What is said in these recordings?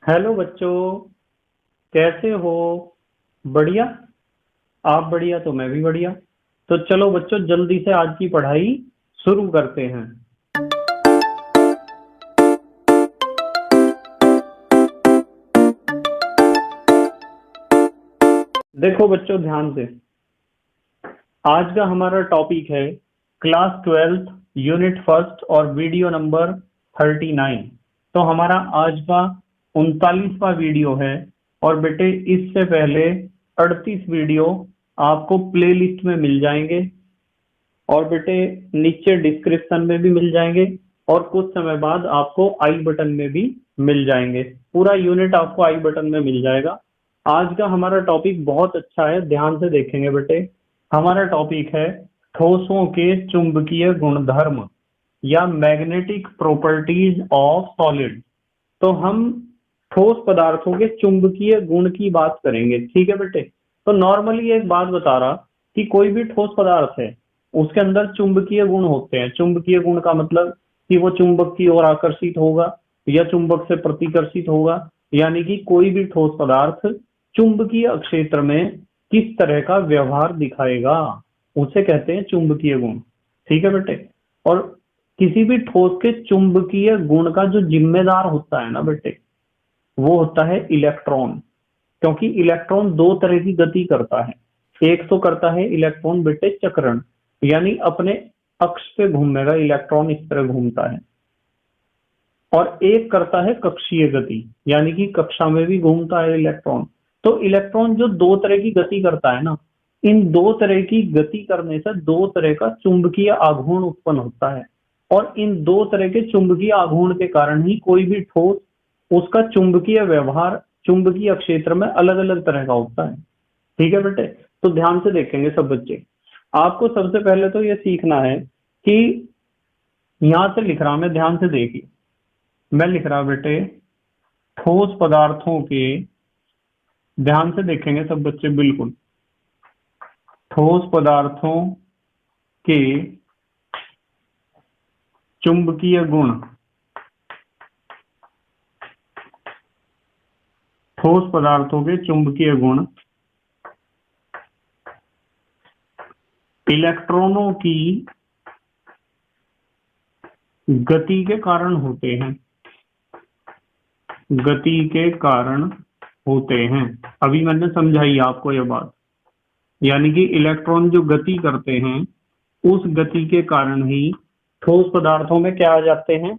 Hello बच्चों, कैसे हो? बढ़िया। आप बढ़िया तो मैं भी बढ़िया। तो चलो बच्चों, जल्दी से आज की पढ़ाई शुरू करते हैं। देखो बच्चों, ध्यान से। आज का हमारा टॉपिक है क्लास 12th यूनिट फर्स्ट और वीडियो नंबर 39। तो हमारा आज का 39वां वीडियो है। और बेटे, इससे पहले 38 वीडियो आपको प्लेलिस्ट में मिल जाएंगे। और बेटे, नीचे डिस्क्रिप्शन में भी मिल जाएंगे। और कुछ समय बाद आपको आई बटन में भी मिल जाएंगे। पूरा यूनिट आपको आई बटन में मिल जाएगा। आज का हमारा टॉपिक बहुत अच्छा है, ध्यान से देखेंगे बेटे। हमारा टॉपिक है ठोसों के चुंबकीय गुणधर्म या मैग्नेटिक प्रॉपर्टीज ऑफ सॉलिड। तो हम ठोस पदार्थों के चुंबकीय गुण की बात करेंगे, ठीक है बेटे। तो नॉर्मली एक बात बता रहा कि कोई भी ठोस पदार्थ है, उसके अंदर चुंबकीय गुण होते हैं। चुंबकीय गुण का मतलब कि वो चुंबक की ओर आकर्षित होगा या चुंबक से प्रतिकर्षित होगा। यानी कि कोई भी ठोस पदार्थ चुंबकीय क्षेत्र में किस तरह का व्यवहार दिखाएगा, उसे कहते हैं चुंबकीय गुण। ठीक है बेटे। और किसी भी ठोस के चुंबकीय गुण का जो जिम्मेदार होता है ना बेटे, वो होता है इलेक्ट्रॉन। क्योंकि इलेक्ट्रॉन दो तरह की गति करता है। एक तो करता है इलेक्ट्रॉन बेटे चक्रण, यानी अपने अक्ष पे घूमेगा इलेक्ट्रॉन, इस तरह घूमता है। और एक करता है कक्षीय गति, यानी कि कक्षा में भी घूमता है इलेक्ट्रॉन। तो इलेक्ट्रॉन जो दो तरह की गति करता है ना, इन दो तरह की गति करने से दो तरह का चुंबकीय आघूर्ण उत्पन्न होता है। और इन दो तरह के चुंबकीय आघूर्ण के कारण ही कोई भी ठोस, उसका चुंबकीय व्यवहार चुंबकीय क्षेत्र में अलग अलग तरह का होता है। ठीक है बेटे। तो ध्यान से देखेंगे सब बच्चे। आपको सबसे पहले तो ये सीखना है कि यहां से लिख रहा, मैं ध्यान से देखिए। मैं लिख रहा बेटे ठोस पदार्थों के, ध्यान से देखेंगे सब बच्चे बिल्कुल। ठोस पदार्थों के चुंबकीय गुण, ठोस पदार्थों के चुंबकीय गुण इलेक्ट्रॉनों की गति के कारण होते हैं। गति के कारण होते हैं। अभी मैंने समझाई आपको यह बात। यानी कि इलेक्ट्रॉन जो गति करते हैं, उस गति के कारण ही ठोस पदार्थों में क्या आ जाते हैं,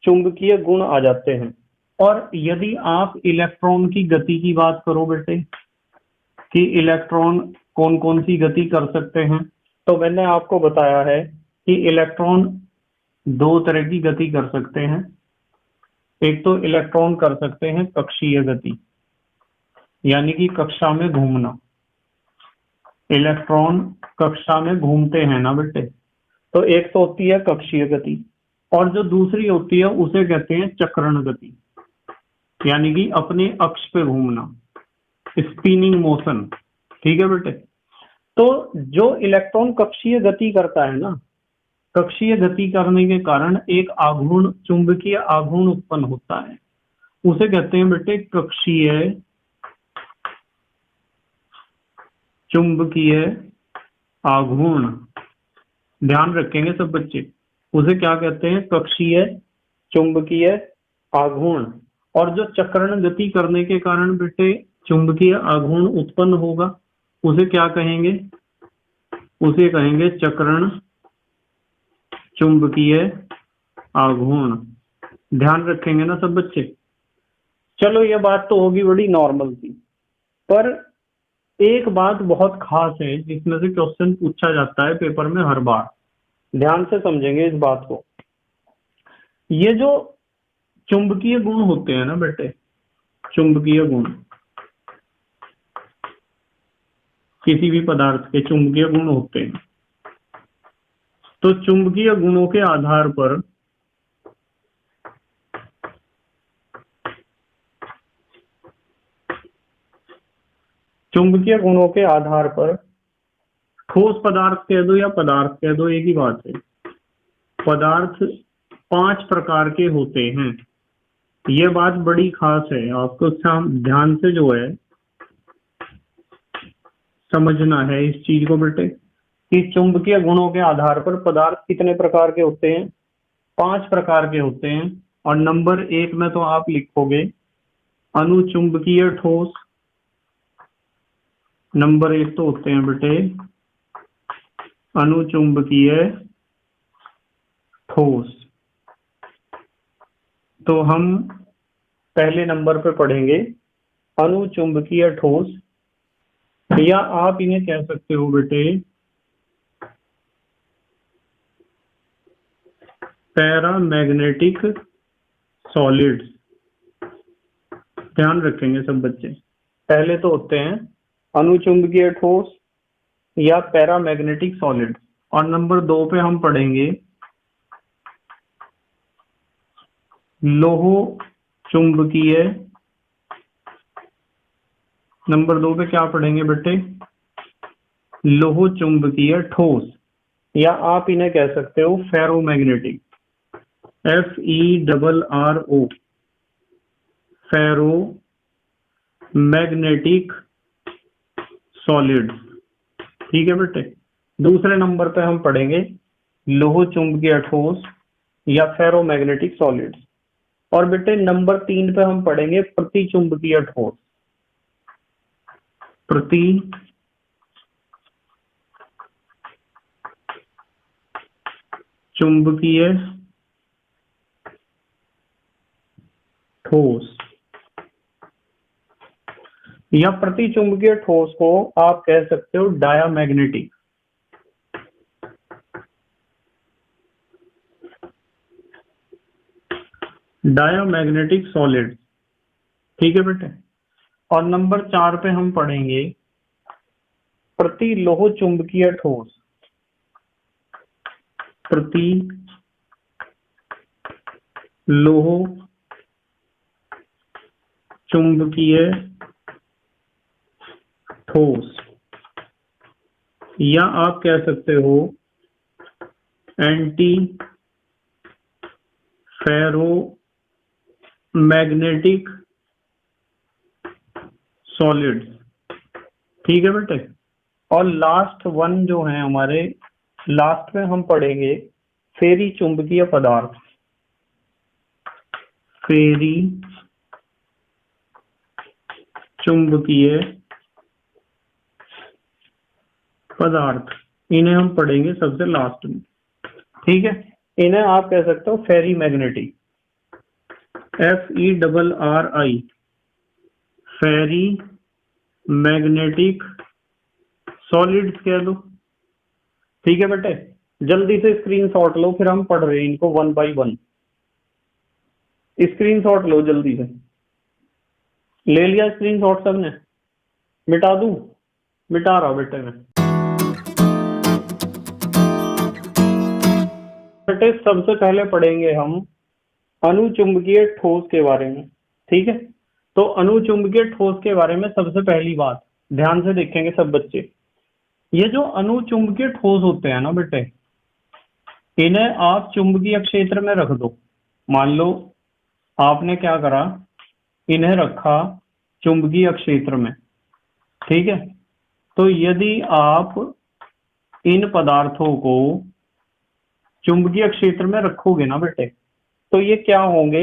चुंबकीय गुण आ जाते हैं। और यदि आप इलेक्ट्रॉन की गति की बात करो बेटे, कि इलेक्ट्रॉन कौन कौन सी गति कर सकते हैं, तो मैंने आपको बताया है कि इलेक्ट्रॉन दो तरह की गति कर सकते हैं। एक तो इलेक्ट्रॉन कर सकते हैं कक्षीय गति, यानी कि कक्षा में घूमना। इलेक्ट्रॉन कक्षा में घूमते हैं ना बेटे, तो एक तो होती है कक्षीय गति, और जो दूसरी होती है उसे कहते हैं चक्रण गति, यानी कि अपने अक्ष पे घूमना, स्पिनिंग मोशन। ठीक है बेटे। तो जो इलेक्ट्रॉन कक्षीय गति करता है ना, कक्षीय गति करने के कारण एक आघूर्ण, चुंबकीय आघूर्ण उत्पन्न होता है। उसे कहते हैं बेटे कक्षीय चुंबकीय आघूर्ण। ध्यान रखेंगे सब बच्चे, उसे क्या कहते हैं, कक्षीय चुंबकीय आघूर्ण। और जो चक्रण गति करने के कारण बेटे चुंबकीय आघूर्ण उत्पन्न होगा, उसे क्या कहेंगे, उसे कहेंगे चक्रण चुंबकीय आघूर्ण। ध्यान रखेंगे ना सब बच्चे। चलो, ये बात तो होगी बड़ी नॉर्मल सी, पर एक बात बहुत खास है जिसमें से क्वेश्चन पूछा जाता है पेपर में हर बार। ध्यान से समझेंगे इस बात को। ये जो चुंबकीय गुण होते हैं ना बेटे, चुंबकीय गुण, किसी भी पदार्थ के चुंबकीय गुण होते हैं। तो चुंबकीय गुणों के आधार पर चुंबकीय गुणों के आधार पर ठोस पदार्थ कह दो या पदार्थ कह दो, एक ही बात है। पदार्थ 5 प्रकार के होते हैं। ये बात बड़ी खास है, आपको ध्यान से जो है समझना है इस चीज को बेटे, कि चुंबकीय गुणों के आधार पर पदार्थ कितने प्रकार के होते हैं, 5 प्रकार के होते हैं। और नंबर 1 में तो आप लिखोगे अनुचुंबकीय ठोस। नंबर 1 तो होते हैं बेटे अनुचुंबकीय ठोस। तो हम पहले नंबर पे पढ़ेंगे अनुचुंबकीय ठोस, या आप इन्हें कह सकते हो बेटे पैरामैग्नेटिक सॉलिड्स। ध्यान रखेंगे सब बच्चे, पहले तो होते हैं अनुचुंबकीय ठोस या पैरामैग्नेटिक सॉलिड्स, और नंबर 2 पे हम पढ़ेंगे लोह चुंबकीय। नंबर 2 पे क्या पढ़ेंगे बेटे, लोह चुंबकीय ठोस, या आप इन्हें कह सकते हो फेरोमैग्नेटिक, FERRO, फेरो मैग्नेटिक सॉलिड्स। ठीक है बेटे। दूसरे नंबर पे हम पढ़ेंगे लोह चुंबकीय ठोस या फेरोमैग्नेटिक सॉलिड्स। और बेटे नंबर 3 पे हम पढ़ेंगे प्रतिचुंबकीय ठोस, प्रति चुंबकीय ठोस, या प्रतिचुंबकीय ठोस को आप कह सकते हो डायामैग्नेटिक। Diamagnetic solid. ठीक है बेटे। और नंबर 4 पे हम पढ़ेंगे प्रति लोह चुंबकीय ठोस, प्रति लोह चुंबकीय ठोस, या आप कह सकते हो एंटी फेरो मैग्नेटिक सॉलिड्स। ठीक है बेटे। और लास्ट वन जो है हमारे, लास्ट में हम पढ़ेंगे फेरी चुंबकीय पदार्थ, फेरी चुंबकीय पदार्थ, इन्हें हम पढ़ेंगे सबसे लास्ट में। ठीक है। इन्हें आप कह सकते हो फेरी मैग्नेटिक, FERRI, फेरी मैग्नेटिक सॉलिड्स कह दो। ठीक है बेटे। जल्दी से स्क्रीनशॉट लो, फिर हम पढ़ रहे हैं इनको 1 बाय 1। स्क्रीनशॉट लो जल्दी से। ले लिया स्क्रीनशॉट सबने? मिटा दूं? मिटा रहा बेटे मैं। बेटे सबसे पहले पढ़ेंगे हम अनुचुंबकीय ठोस के बारे में। ठीक है। तो अनुचुंबकीय ठोस के बारे में सबसे पहली बात ध्यान से देखेंगे सब बच्चे, ये जो अनुचुंबकीय ठोस होते हैं ना बेटे, इन्हें आप चुंबकीय क्षेत्र में रख दो। मान लो आपने क्या करा, इन्हें रखा चुंबकीय क्षेत्र में। ठीक है। तो यदि आप इन पदार्थों को चुंबकीय क्षेत्र में रखोगे ना बेटे, तो ये क्या होंगे,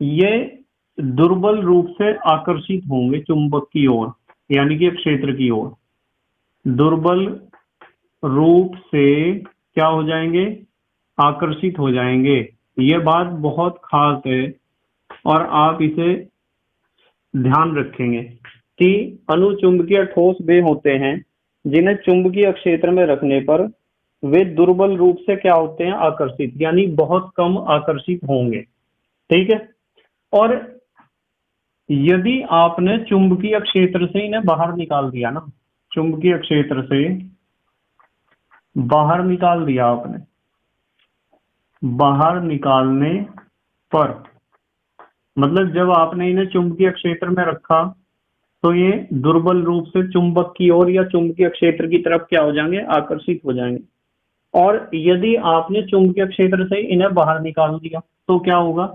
ये दुर्बल रूप से आकर्षित होंगे चुंबक की ओर, यानी कि क्षेत्र की ओर। दुर्बल रूप से क्या हो जाएंगे, आकर्षित हो जाएंगे। ये बात बहुत खास है और आप इसे ध्यान रखेंगे कि अनुचुंबकीय ठोस वे होते हैं जिन्हें चुंबकीय क्षेत्र में रखने पर वे दुर्बल रूप से क्या होते हैं, आकर्षित, यानी बहुत कम आकर्षित होंगे। ठीक है। और यदि आपने चुंबकीय क्षेत्र से इन्हें बाहर निकाल दिया ना, चुंबकीय क्षेत्र से बाहर निकाल दिया आपने, बाहर निकालने पर मतलब जब आपने इन्हें चुंबकीय क्षेत्र में रखा तो ये दुर्बल रूप से चुंबक की ओर या चुंबकीय क्षेत्र की तरफ क्या हो जाएंगे, आकर्षित हो जाएंगे। और यदि आपने चुंबकीय क्षेत्र से इन्हें बाहर निकाल दिया तो क्या होगा,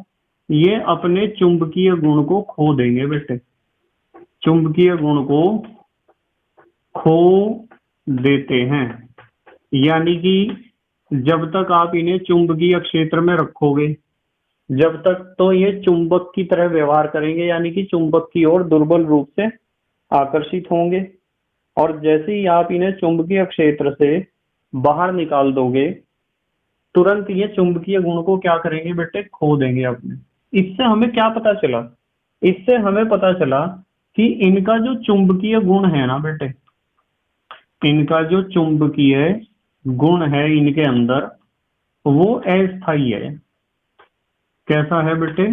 ये अपने चुंबकीय गुण को खो देंगे बेटे, चुंबकीय गुण को खो देते हैं। यानी कि जब तक आप इन्हें चुंबकीय क्षेत्र में रखोगे, जब तक तो ये चुंबक की तरह व्यवहार करेंगे, यानी कि चुंबक की ओर दुर्बल रूप से आकर्षित होंगे। और जैसे ही आप इन्हें चुंबकीय क्षेत्र से बाहर निकाल दोगे, तुरंत ये चुंबकीय गुण को क्या करेंगे बेटे, खो देंगे अपने। इससे हमें क्या पता चला, इससे हमें पता चला कि इनका जो चुंबकीय गुण है ना बेटे, इनका जो चुंबकीय गुण है इनके अंदर, वो अस्थायी है। कैसा है बेटे,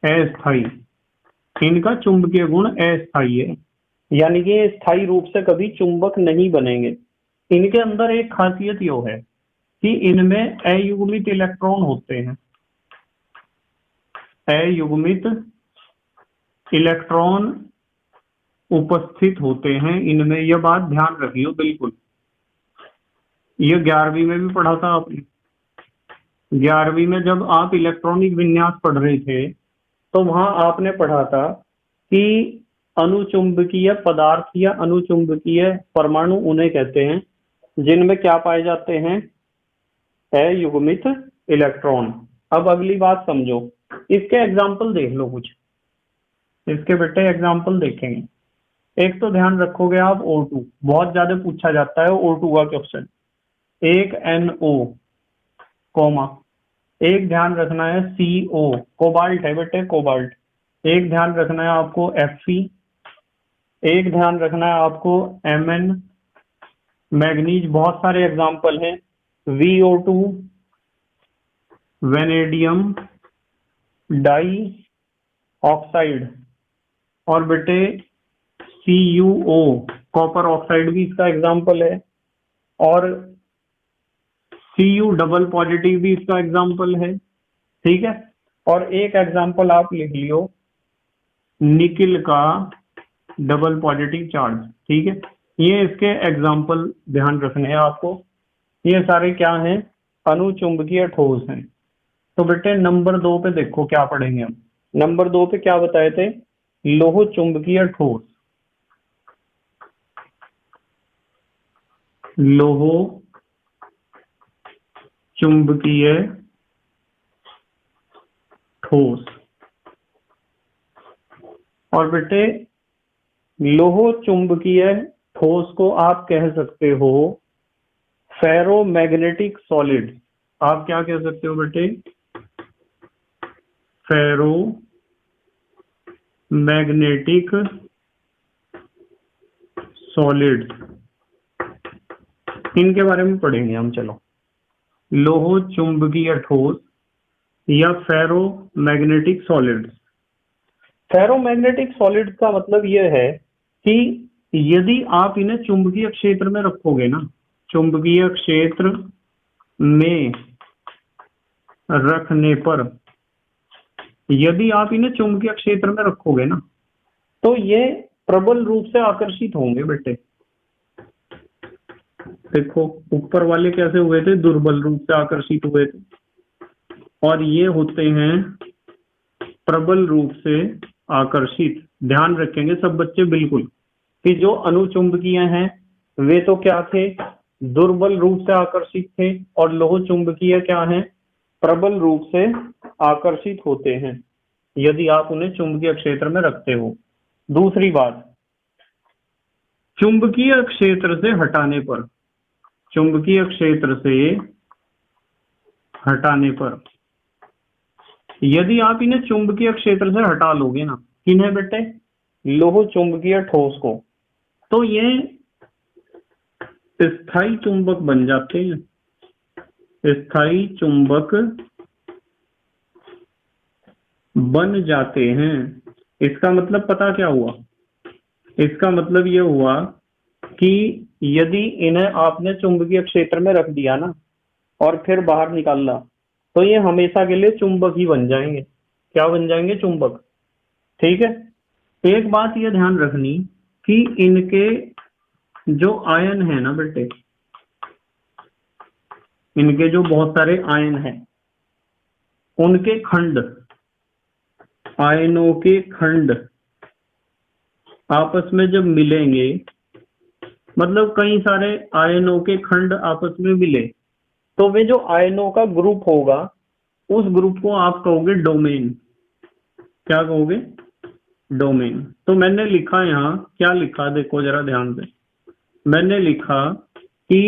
अस्थायी। इनका चुंबकीय गुण अस्थायी है, यानी कि ये स्थायी रूप से कभी चुंबक नहीं बनेंगे। इनके अंदर एक खासियत यो है कि इनमें अयुग्मित इलेक्ट्रॉन होते हैं, अयुग्मित इलेक्ट्रॉन उपस्थित होते हैं इनमें। यह बात ध्यान रखियो बिल्कुल, ये 11वीं में भी पढ़ा था आपने। 11वीं में जब आप इलेक्ट्रॉनिक विन्यास पढ़ रहे थे तो वहां आपने पढ़ा था कि अनुचुंबकीय पदार्थ या अनुचुंबकीय परमाणु उन्हें कहते हैं जिनमें क्या पाए जाते हैं, अयुग्मित इलेक्ट्रॉन। अब अगली बात समझो, इसके एग्जाम्पल देख लो कुछ, इसके बेटे एग्जाम्पल देखेंगे। एक तो ध्यान रखोगे आप O2, बहुत ज्यादा पूछा जाता है O2 का क्वेश्चन। एक NO कोमा, एक ध्यान रखना है CO, कोबाल्ट है बेटे, कोबाल्ट। एक ध्यान रखना है आपको Fe, एक ध्यान रखना है आपको Mn, मैग्नीज। बहुत सारे एग्जाम्पल हैं, VO2, वेनेडियम डाई ऑक्साइड, और बेटे CuO, कॉपर ऑक्साइड भी इसका एग्जाम्पल है, और Cu डबल पॉजिटिव भी इसका एग्जाम्पल है। ठीक है, और एक एग्जाम्पल आप लिख लियो, निकिल का डबल पॉजिटिव चार्ज। ठीक है, ये इसके एग्जाम्पल ध्यान रखने हैं आपको। ये सारे क्या हैं, अनुचुंबकीय ठोस हैं। तो बेटे नंबर 2 पे देखो क्या पढ़ेंगे हम। नंबर 2 पे क्या बताए थे, लोह चुंबकीय ठोस। लोह चुंबकीय ठोस। और बेटे लोह चुंबकीय ठोस को आप कह सकते हो फेरोमैग्नेटिक सॉलिड। आप क्या कह सकते हो बेटे, फेरोमैग्नेटिक सॉलिड। इनके बारे में पढ़ेंगे हम। चलो, लोह चुंबकीय ठोस या फेरोमैग्नेटिक सॉलिड। फेरोमैग्नेटिक सॉलिड का मतलब यह है कि यदि आप इन्हें चुंबकीय क्षेत्र में रखोगे ना, चुंबकीय क्षेत्र में रखने पर, यदि आप इन्हें चुंबकीय क्षेत्र में रखोगे ना, तो ये प्रबल रूप से आकर्षित होंगे बेटे। देखो ऊपर वाले कैसे हुए थे, दुर्बल रूप से आकर्षित हुए थे, और ये होते हैं प्रबल रूप से आकर्षित। ध्यान रखेंगे सब बच्चे बिल्कुल कि जो अनुचुंबकीय हैं वे तो क्या थे, दुर्बल रूप से आकर्षित थे, और लोह चुंबकीय क्या हैं, प्रबल रूप से आकर्षित होते हैं यदि आप उन्हें चुंबकीय क्षेत्र में रखते हो। दूसरी बात, चुंबकीय क्षेत्र से हटाने पर, चुंबकीय क्षेत्र से हटाने पर, यदि आप इन्हें चुंबकीय क्षेत्र से हटा लोगे ना, किन्हें बेटे, लोह चुंबकीय ठोस को, तो ये स्थायी चुंबक बन जाते हैं। स्थायी चुंबक बन जाते हैं। इसका मतलब पता क्या हुआ, इसका मतलब ये हुआ कि यदि इन्हें आपने चुंबकीय क्षेत्र में रख दिया ना और फिर बाहर निकालना, तो ये हमेशा के लिए चुंबक ही बन जाएंगे। क्या बन जाएंगे, चुंबक। ठीक है, एक बात ये ध्यान रखनी कि इनके जो आयन है ना बेटे, इनके जो बहुत सारे आयन हैं, उनके खंड आयनों के खंड आपस में जब मिलेंगे, मतलब कई सारे आयनों के खंड आपस में मिले, तो वे जो आयनों का ग्रुप होगा उस ग्रुप को आप कहोगे डोमेन। क्या कहोगे? डोमेन। तो मैंने लिखा यहाँ, क्या लिखा देखो जरा ध्यान से। मैंने लिखा कि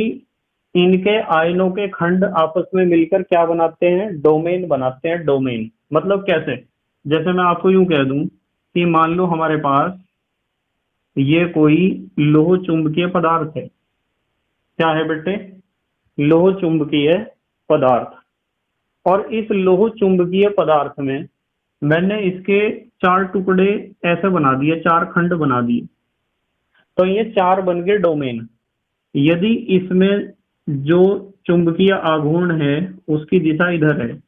इनके आयनों के खंड आपस में मिलकर क्या बनाते हैं? डोमेन बनाते हैं। डोमेन मतलब कैसे? जैसे मैं आपको यूं कह दूं कि मान लो हमारे पास ये कोई लोह चुंबकीय पदार्थ है। क्या है बेटे? लोह चुंबकीय पदार्थ। और इस लोह चुंबकीय पदार्थ में मैंने इसके 4 टुकड़े ऐसे बना दिए, 4 खंड बना दिए, तो ये 4 बन गए डोमेन। यदि इसमें जो चुंबकीय आघूर्ण है उसकी दिशा इधर है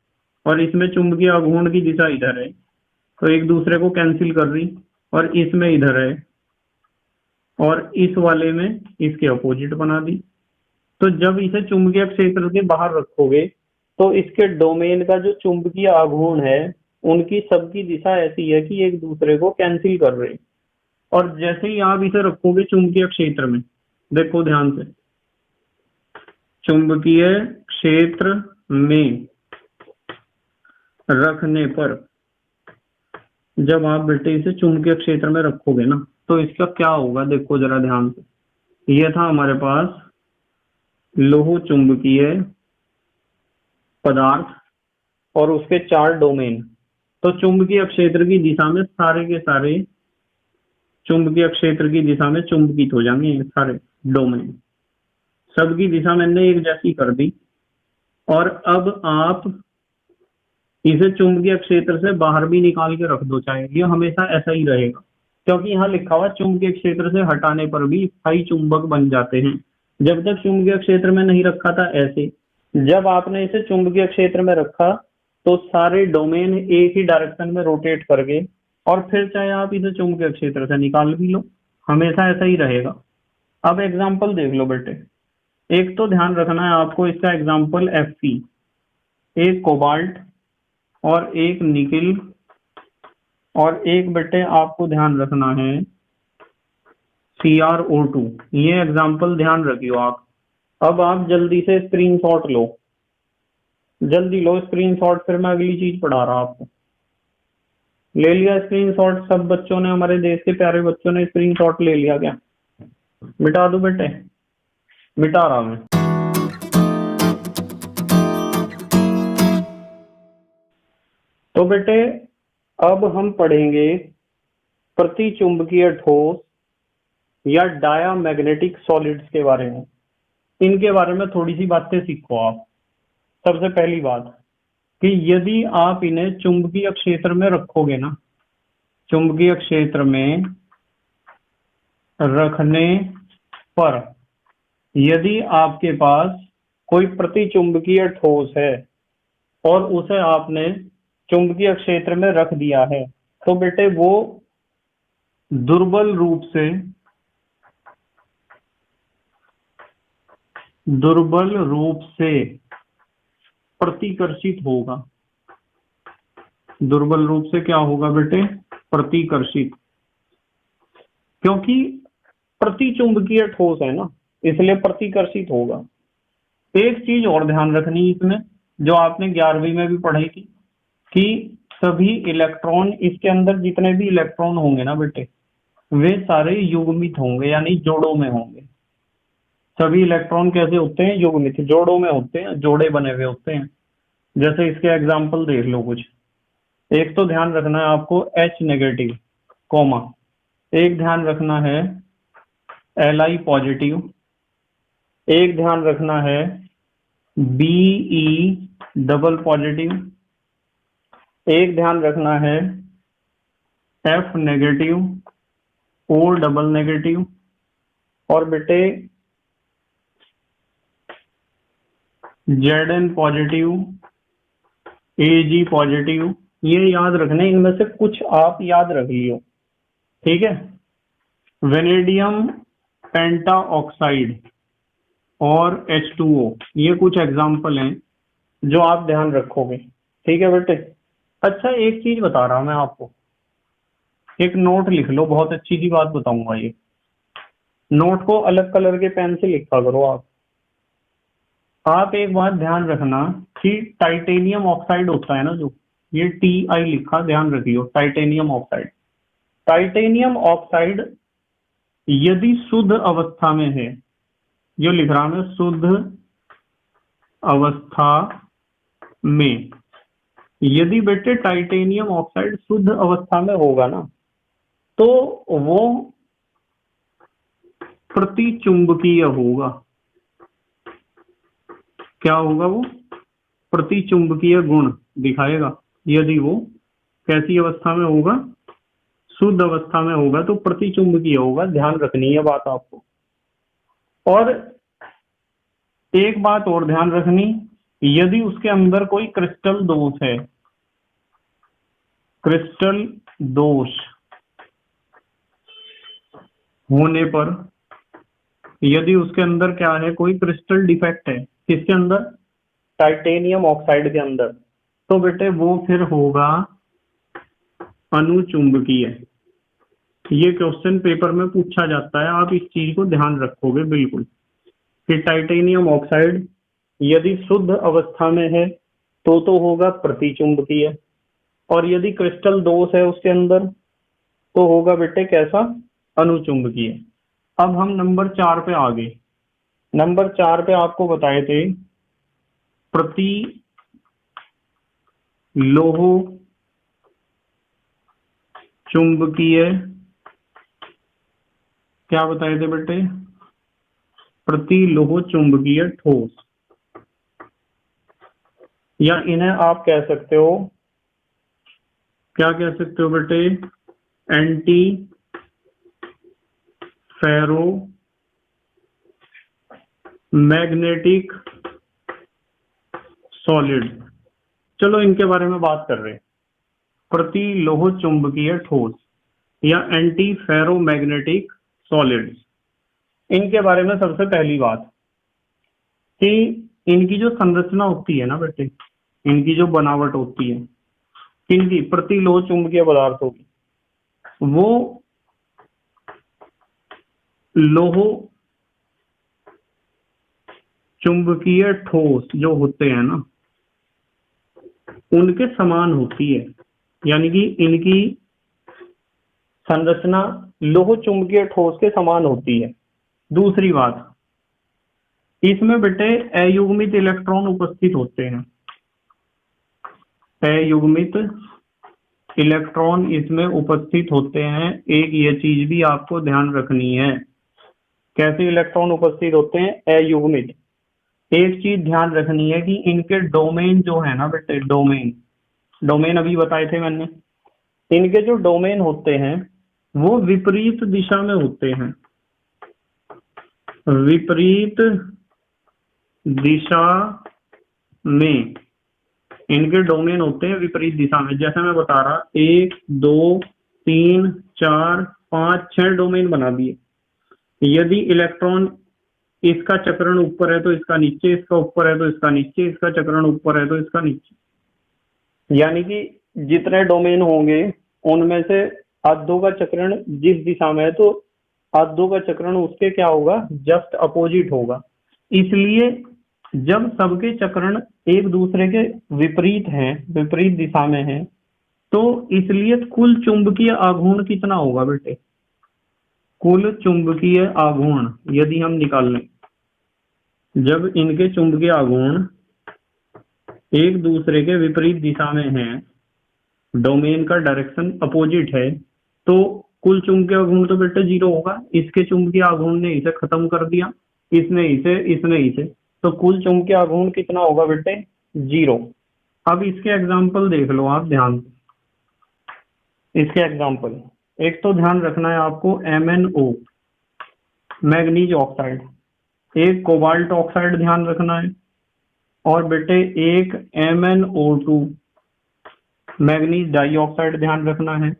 और इसमें चुंबकीय आघूर्ण की दिशा इधर है, तो एक दूसरे को कैंसिल कर रही, और इसमें इधर है और इस वाले में इसके अपोजिट बना दी। तो जब इसे चुंबकीय क्षेत्र से बाहर रखोगे तो इसके डोमेन का जो चुंबकीय आघूर्ण है उनकी सबकी दिशा ऐसी है कि एक दूसरे को कैंसिल कर रहे। और जैसे ही आप इसे रखोगे चुंबकीय क्षेत्र में, देखो ध्यान से, चुंबकीय क्षेत्र में रखने पर, जब आप बेटे इसे चुंबकीय क्षेत्र में रखोगे ना, तो इसका क्या होगा देखो जरा ध्यान से। यह था हमारे पास लोह चुंबकीय पदार्थ और उसके 4 डोमेन। तो चुंबकीय क्षेत्र की दिशा में सारे के सारे चुंबकीय क्षेत्र की दिशा में चुंबकित हो जाएंगे ये सारे डोमेन। सबकी दिशा मैंने एक जैसी कर दी। और अब आप इसे चुंबकीय क्षेत्र से बाहर भी निकाल के रख दो चाहे, ये हमेशा ऐसा ही रहेगा, क्योंकि यहाँ लिखा हुआ चुंबकीय क्षेत्र से हटाने पर भी स्थायी चुंबक बन जाते हैं। जब तक चुंबकीय क्षेत्र में नहीं रखा था ऐसे, जब आपने इसे चुंबकीय क्षेत्र में रखा तो सारे डोमेन एक ही डायरेक्शन में रोटेट करके, और फिर चाहे आप इसे चुंबकीय क्षेत्र से निकाल भी लो, हमेशा ऐसा ही रहेगा। अब एग्जाम्पल देख लो बेटे। एक तो ध्यान रखना है आपको, इसका एग्जाम्पल Fe, एक कोबाल्ट और एक निकिल, और एक बेटे आपको ध्यान रखना है CrO2। ये एग्जाम्पल ध्यान रखियो आप। अब आप जल्दी से स्क्रीनशॉट लो, जल्दी लो स्क्रीनशॉट, फिर मैं अगली चीज पढ़ा रहा आपको। ले लिया स्क्रीनशॉट? सब बच्चों ने, हमारे देश के प्यारे बच्चों ने स्क्रीनशॉट ले लिया क्या? मिटा दूं बेटे? मिटा रहा मैं। तो बेटे अब हम पढ़ेंगे प्रतिचुंबकीय ठोस या डायामैग्नेटिक सॉलिड्स के बारे में। इनके बारे में थोड़ी सी बातें सीखो आप। सबसे पहली बात कि यदि आप इन्हें चुंबकीय क्षेत्र में रखोगे ना, चुंबकीय क्षेत्र में रखने पर यदि आपके पास कोई प्रतिचुंबकीय ठोस है और उसे आपने चुंबकीय क्षेत्र में रख दिया है, तो बेटे वो दुर्बल रूप से प्रतिकर्षित होगा। दुर्बल रूप से क्या होगा बेटे? प्रतिकर्षित। क्योंकि प्रतिचुंबकीय ठोस है ना, इसलिए प्रतिकर्षित होगा। एक चीज और ध्यान रखनी इसमें, जो आपने 11वीं में भी पढ़ी थी, कि सभी इलेक्ट्रॉन, इसके अंदर जितने भी इलेक्ट्रॉन होंगे ना बेटे, वे सारे युग्मित होंगे, यानी जोड़ों में होंगे। सभी इलेक्ट्रॉन कैसे होते हैं? युग्मित, जोड़ों में होते हैं, जोड़े बने हुए होते हैं। जैसे इसके एग्जाम्पल देख लो कुछ। एक तो ध्यान रखना है आपको H नेगेटिव, कोमा, एक ध्यान रखना है Li पॉजिटिव, एक ध्यान रखना है Be डबल पॉजिटिव, एक ध्यान रखना है F negative, O double negative, और बेटे Zn पॉजिटिव, Ag पॉजिटिव। ये याद रखने, इनमें से कुछ आप याद रख लियो, ठीक है। वेनेडियम पेंटा ऑक्साइड और H2O, ये कुछ एग्जाम्पल हैं जो आप ध्यान रखोगे, ठीक है बेटे। अच्छा एक चीज बता रहा हूं मैं आपको, एक नोट लिख लो, बहुत अच्छी सी बात बताऊंगा ये। नोट को अलग कलर के पेन से लिखा करो आप एक बात ध्यान रखना कि टाइटेनियम ऑक्साइड होता है ना, जो ये TI लिखा, ध्यान रखियो, टाइटेनियम ऑक्साइड। टाइटेनियम ऑक्साइड यदि शुद्ध अवस्था में है, जो लिख रहा मैं, शुद्ध अवस्था में, यदि बेटे टाइटेनियम ऑक्साइड शुद्ध अवस्था में होगा ना, तो वो प्रतिचुंबकीय होगा। क्या होगा वो? प्रतिचुंबकीय गुण दिखाएगा। यदि वो कैसी अवस्था में होगा? शुद्ध अवस्था में होगा तो प्रतिचुंबकीय होगा। ध्यान रखनी है बात आपको। और एक बात और ध्यान रखनी, यदि उसके अंदर कोई क्रिस्टल दोष है, क्रिस्टल दोष होने पर, यदि उसके अंदर क्या है, कोई क्रिस्टल डिफेक्ट है, किसके अंदर? टाइटेनियम ऑक्साइड के अंदर, तो बेटे वो फिर होगा अनुचुंबकीय। ये क्वेश्चन पेपर में पूछा जाता है, आप इस चीज को ध्यान रखोगे बिल्कुल, कि टाइटेनियम ऑक्साइड यदि शुद्ध अवस्था में है तो होगा प्रतिचुंबकीय, और यदि क्रिस्टल दोष है उसके अंदर तो होगा बेटे कैसा? अनुचुंबकीय। अब हम नंबर 4 पे आ गए। नंबर 4 पे आपको बताए थे प्रति लोह चुंबकीय, क्या बताए थे बेटे? प्रति लोह चुंबकीय ठोस, या इन्हें आप कह सकते हो, क्या कह सकते हो बेटे? Antiferromagnetic solid. चलो इनके बारे में बात कर रहे हैं। प्रति लोह चुंबकीय ठोस या एंटी फेरो मैग्नेटिक सॉलिड्स, इनके बारे में सबसे पहली बात कि इनकी जो संरचना होती है ना बेटे, इनकी जो बनावट होती है, इनकी प्रति लोह चुंबकीय पदार्थों की, वो लोह चुंबकीय ठोस जो होते हैं ना, उनके समान होती है। यानी कि इनकी संरचना लोह चुंबकीय ठोस के समान होती है। दूसरी बात, इसमें बेटे अयुग्मित इलेक्ट्रॉन उपस्थित होते हैं। अयुग्मित इलेक्ट्रॉन इसमें उपस्थित होते हैं। एक ये चीज भी आपको ध्यान रखनी है, कैसे इलेक्ट्रॉन उपस्थित होते हैं? अयुग्मित। एक चीज ध्यान रखनी है कि इनके डोमेन जो है ना बेटे, डोमेन अभी बताए थे मैंने, इनके जो डोमेन होते हैं वो विपरीत दिशा में होते हैं। विपरीत दिशा में इनके डोमेन होते हैं, विपरीत दिशा में। जैसे मैं बता रहा, 1 2 3 4 5 6 डोमेन बना दिए। यदि इलेक्ट्रॉन इसका चक्रण ऊपर है तो इसका नीचे, इसका ऊपर है तो इसका नीचे, इसका चक्रण ऊपर है तो इसका नीचे। यानी कि जितने डोमेन होंगे उनमें से आधों का चक्रण जिस दिशा में है तो आधों का चक्रण उसके क्या होगा? जस्ट अपोजिट होगा। इसलिए जब सबके चक्रण एक दूसरे के विपरीत हैं, विपरीत दिशा में हैं, तो इसलिए कुल चुंबकीय आघूर्ण कितना होगा बेटे? कुल चुंबकीय आघूर्ण यदि हम निकाल लें, जब इनके चुंबकीय आघूर्ण एक दूसरे के विपरीत दिशा में हैं, डोमेन का डायरेक्शन अपोजिट है, तो कुल चुंबकीय आघूर्ण तो बेटे 0 होगा। इसके चुंबकीय आघूर्ण ने इसे खत्म कर दिया, इसने इसे, तो कुल चुंबकीय आघूर्ण कितना होगा बेटे? 0। अब इसके एग्जाम्पल देख लो आप ध्यान से। इसके एग्जाम्पल, एक तो ध्यान रखना है आपको MnO मैग्नीज ऑक्साइड, एक कोबाल्ट ऑक्साइड ध्यान रखना है, और बेटे एक MnO2 मैग्नीज डाइऑक्साइड ध्यान रखना है,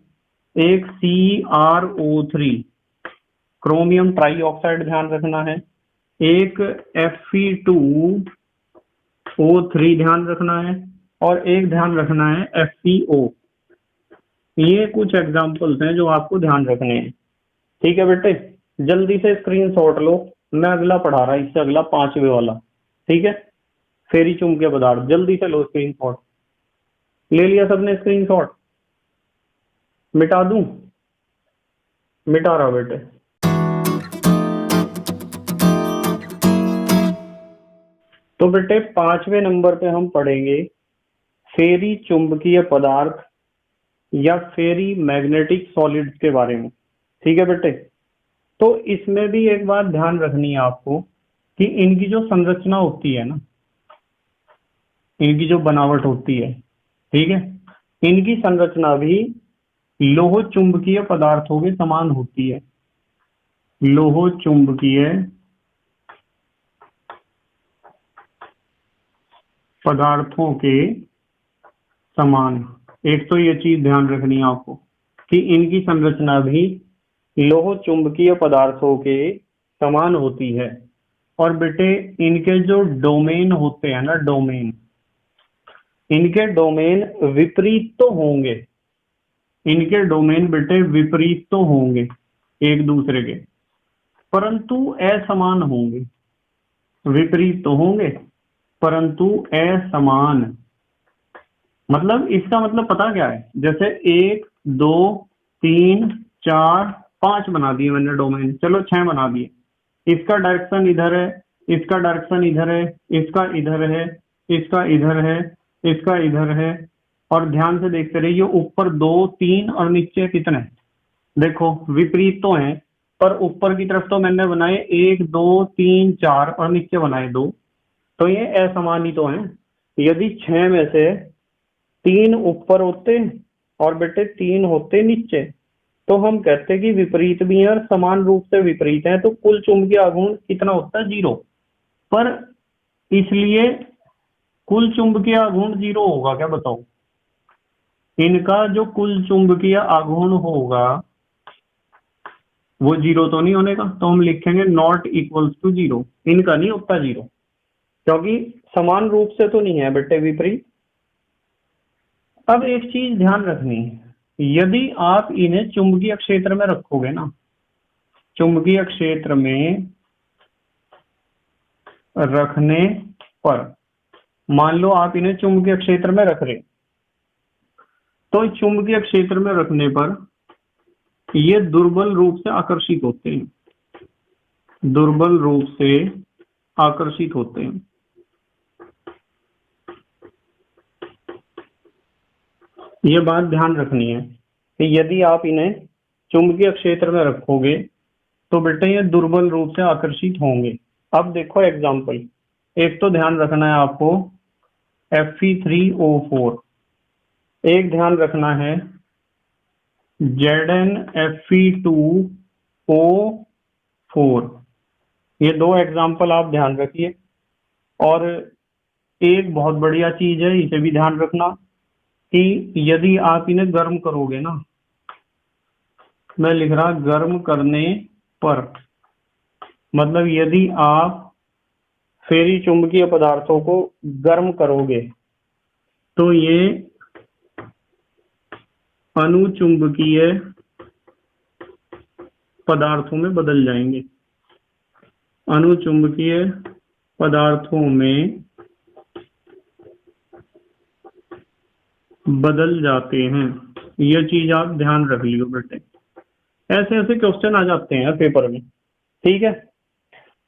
एक CrO3 क्रोमियम ट्राइऑक्साइड ध्यान रखना है, एक Fe2O3 ध्यान रखना है, और एक ध्यान रखना है FeO। ये कुछ एग्जाम्पल्स हैं जो आपको ध्यान रखने हैं। ठीक है बेटे, जल्दी से स्क्रीनशॉट लो। मैं अगला पढ़ा रहा, इससे अगला 5वें वाला। ठीक है, फेरी चुंबकीय पदार्थ, जल्दी से लो स्क्रीनशॉट। ले लिया सबने स्क्रीनशॉट? मिटा दूं? मिटा रहा बेटे। तो बेटे 5वें नंबर पे हम पढ़ेंगे फेरी चुंबकीय पदार्थ या फेरी मैग्नेटिक सॉलिड्स के बारे में। ठीक है बेटे, तो इसमें भी एक बात ध्यान रखनी है आपको कि इनकी जो संरचना होती है ना, इनकी जो बनावट होती है, ठीक है, इनकी संरचना भी लोह चुंबकीय पदार्थों के समान होती है। लोह चुंबकीय पदार्थों के समान। एक तो ये चीज ध्यान रखनी है आपको कि इनकी संरचना भी लोह चुंबकीय पदार्थों के समान होती है। और बेटे इनके जो डोमेन होते हैं ना, डोमेन, इनके डोमेन विपरीत तो होंगे। इनके डोमेन बेटे विपरीत तो होंगे एक दूसरे के, परंतु असमान होंगे। विपरीत तो होंगे परंतु असमान। मतलब इसका मतलब पता क्या है, जैसे 1 2 3 4 5 बना दिए मैंने डोमेन, चलो 6 बना दिए। इसका डायरेक्शन इधर है, इसका डायरेक्शन इधर है, इसका इधर है, इसका इधर है, इसका इधर है। और ध्यान से देखते रहिए, ऊपर 2 3 और नीचे कितने, देखो विपरीत तो हैं, पर ऊपर की तरफ तो मैंने बनाए 1 2 3 4 और नीचे बनाए 2, तो ये असमान ही तो हैं। यदि 6 में से 3 ऊपर होते और बेटे 3 होते नीचे, तो हम कहते कि विपरीत भी हैं और समान रूप से विपरीत हैं, तो कुल चुंबकीय आघूर्ण कितना होता है? 0। पर इसलिए कुल चुंबकीय आघूर्ण 0 होगा क्या, बताओ? इनका जो कुल चुंबकीय आघूर्ण होगा वो 0 तो नहीं होने का, तो हम लिखेंगे नॉट इक्वल्स टू 0। इनका नहीं होता 0, क्योंकि समान रूप से तो नहीं है बेटे, विपरीत। अब एक चीज ध्यान रखनी है, यदि आप इन्हें चुंबकीय क्षेत्र में रखोगे ना, चुंबकीय क्षेत्र में रखने पर, मान लो आप इन्हें चुंबकीय क्षेत्र में रख रहे, तो चुंबकीय क्षेत्र में रखने पर ये दुर्बल रूप से आकर्षित होते हैं। दुर्बल रूप से आकर्षित होते हैं। ये बात ध्यान रखनी है कि यदि आप इन्हें चुंबकीय क्षेत्र में रखोगे तो बेटे ये दुर्बल रूप से आकर्षित होंगे। अब देखो एग्जाम्पल, एक तो ध्यान रखना है आपको Fe3O4, एक ध्यान रखना है ZnFe2O4। ये 2 एग्जाम्पल आप ध्यान रखिए। और एक बहुत बढ़िया चीज है, इसे भी ध्यान रखना कि यदि आप इन्हें गर्म करोगे ना, मैं लिख रहा गर्म करने पर, मतलब यदि आप फेरी चुंबकीय पदार्थों को गर्म करोगे तो ये अनुचुंबकीय पदार्थों में बदल जाएंगे। अनुचुंबकीय पदार्थों में बदल जाते हैं। ये चीज आप ध्यान रख लियो बेटे, ऐसे ऐसे क्वेश्चन आ जाते हैं पेपर में। ठीक है,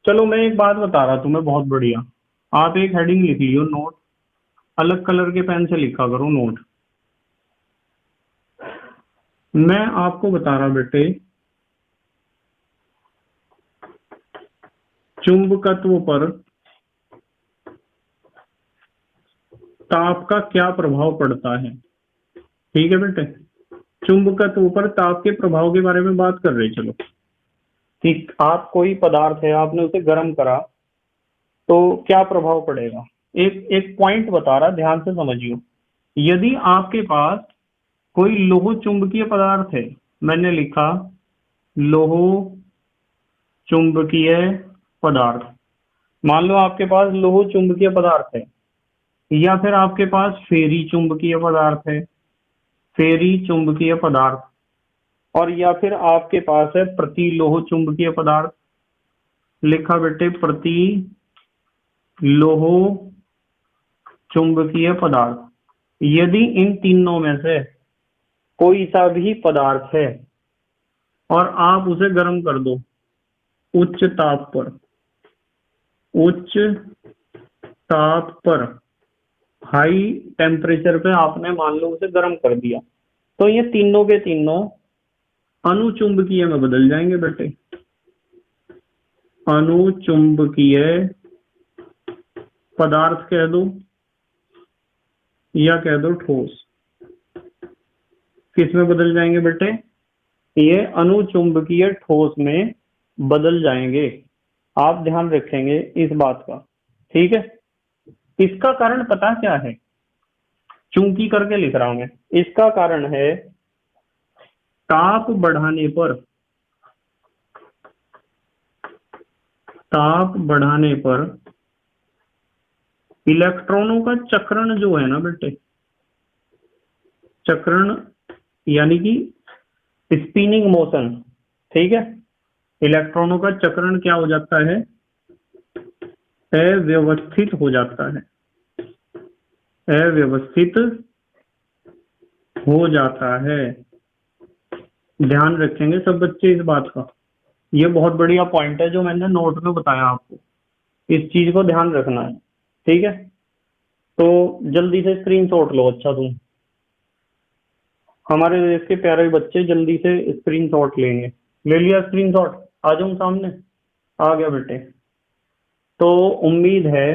चलो मैं एक बात बता रहा तुम्हें बहुत बढ़िया। आप एक हेडिंग लिख लियो, नोट। अलग कलर के पेन से लिखा करो नोट। मैं आपको बता रहा बेटे, चुंबकत्व पर ताप का क्या प्रभाव पड़ता है। ठीक है बेटे, चुंबकत्व पर ताप के प्रभाव के बारे में बात कर रहे। चलो, कि आप कोई पदार्थ है, आपने उसे गर्म करा तो क्या प्रभाव पड़ेगा। एक एक पॉइंट बता रहा, ध्यान से समझियो। यदि आपके पास कोई लोह चुंबकीय पदार्थ है, मैंने लिखा लोह चुंबकीय पदार्थ, मान लो आपके पास लोह चुंबकीय पदार्थ है, या फिर आपके पास फेरी चुंबकीय पदार्थ है, फेरी चुंबकीय पदार्थ, और या फिर आपके पास है प्रतिलोह चुंबकीय पदार्थ। लिखा बेटे प्रतिलोह चुंबकीय पदार्थ। यदि इन तीनों में से कोई सा भी पदार्थ है और आप उसे गर्म कर दो उच्च ताप पर, उच्च ताप पर, हाई टेम्परेचर पे आपने मान लो उसे गर्म कर दिया, तो ये तीनों के तीनों अनुचुंबकीय में बदल जाएंगे बेटे। अनुचुंबकीय पदार्थ कह दो या कह दो ठोस। किस में बदल जाएंगे बेटे? ये अनुचुंबकीय ठोस में बदल जाएंगे। आप ध्यान रखेंगे इस बात का, ठीक है। इसका कारण पता क्या है? चूंकि करके लिख रहा हूं मैं। इसका कारण है ताप बढ़ाने पर, ताप बढ़ाने पर इलेक्ट्रॉनों का चक्रण जो है ना बेटे, चक्रण यानी कि स्पिनिंग मोशन, ठीक है। इलेक्ट्रॉनों का चक्रण क्या हो जाता है? अव्यवस्थित हो जाता है, अव्यवस्थित हो जाता है। ध्यान रखेंगे सब बच्चे इस बात का। ये बहुत बढ़िया पॉइंट है जो मैंने नोट में बताया आपको, इस चीज को ध्यान रखना है, ठीक है। तो जल्दी से स्क्रीनशॉट लो। अच्छा तुम हमारे देश के प्यारे बच्चे जल्दी से स्क्रीनशॉट लेंगे। ले लिया स्क्रीनशॉट? आ जाऊं सामने? आ गया बेटे। तो उम्मीद है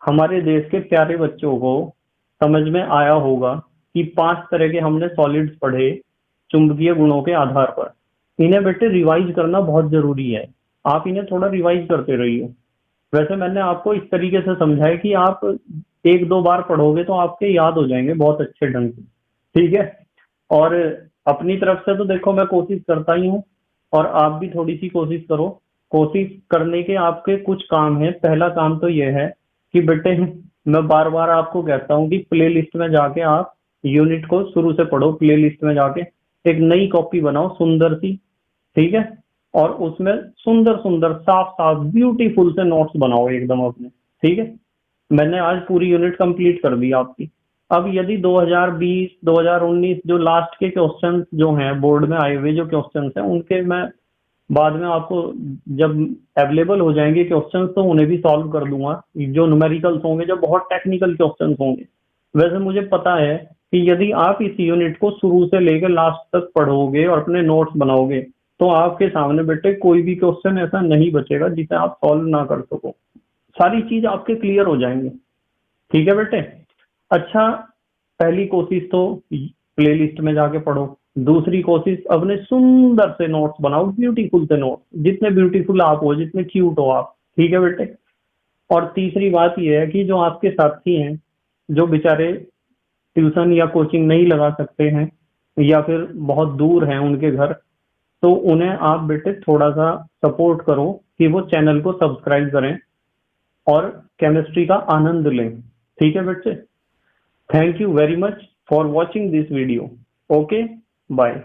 हमारे देश के प्यारे बच्चों को समझ में आया होगा कि 5 तरह के हमने सॉलिड्स पढ़े चुंबकीय गुणों के आधार पर। इन्हें बेटे रिवाइज करना बहुत जरूरी है, आप इन्हें थोड़ा रिवाइज करते रहिए। वैसे मैंने आपको इस तरीके से समझाया कि आप 1-2 बार पढ़ोगे तो आपके याद हो जाएंगे बहुत अच्छे ढंग से, ठीक है। और अपनी तरफ से तो देखो मैं कोशिश करता ही हूँ, और आप भी थोड़ी सी कोशिश करो। कोशिश करने के आपके कुछ काम है। पहला काम तो यह है कि बेटे मैं बार बार आपको कहता हूँ कि प्ले लिस्ट में जाके आप यूनिट को शुरू से पढ़ो। प्ले लिस्ट में जाके एक नई कॉपी बनाओ सुंदर सी, ठीक है। और उसमें सुंदर सुंदर साफ साफ ब्यूटीफुल से नोट्स बनाओ एकदम अपने, ठीक है। मैंने आज पूरी यूनिट कंप्लीट कर दी आपकी। अब यदि 2020 2019 जो लास्ट के क्वेश्चंस जो हैं बोर्ड में आए हुए जो क्वेश्चंस हैं उनके मैं बाद में आपको जब अवेलेबल हो जाएंगे क्वेश्चंस तो उन्हें भी सॉल्व कर दूंगा। जो न्यूमेरिकल्स होंगे, जो बहुत टेक्निकल क्वेश्चंस होंगे। वैसे मुझे पता है कि यदि आप इस यूनिट को शुरू से लेकर लास्ट तक पढ़ोगे और अपने नोट्स बनाओगे तो आपके सामने बेटे कोई भी क्वेश्चन ऐसा नहीं बचेगा जिसे आप सॉल्व ना कर सको। सारी चीज आपके क्लियर हो जाएंगे, ठीक है बेटे। अच्छा, पहली कोशिश तो प्लेलिस्ट में जाके पढ़ो। दूसरी कोशिश अपने सुंदर से नोट्स बनाओ, ब्यूटीफुल से नोट्स, जितने ब्यूटीफुल आप हो, जितने क्यूट हो आप, ठीक है बेटे। और तीसरी बात यह है कि जो आपके साथी हैं जो बेचारे ट्यूशन या कोचिंग नहीं लगा सकते हैं या फिर बहुत दूर हैं उनके घर, तो उन्हें आप बेटे थोड़ा सा सपोर्ट करो कि वो चैनल को सब्सक्राइब करें और केमिस्ट्री का आनंद लें, ठीक है बच्चे। Thank you very much for watching this video. Okay, bye.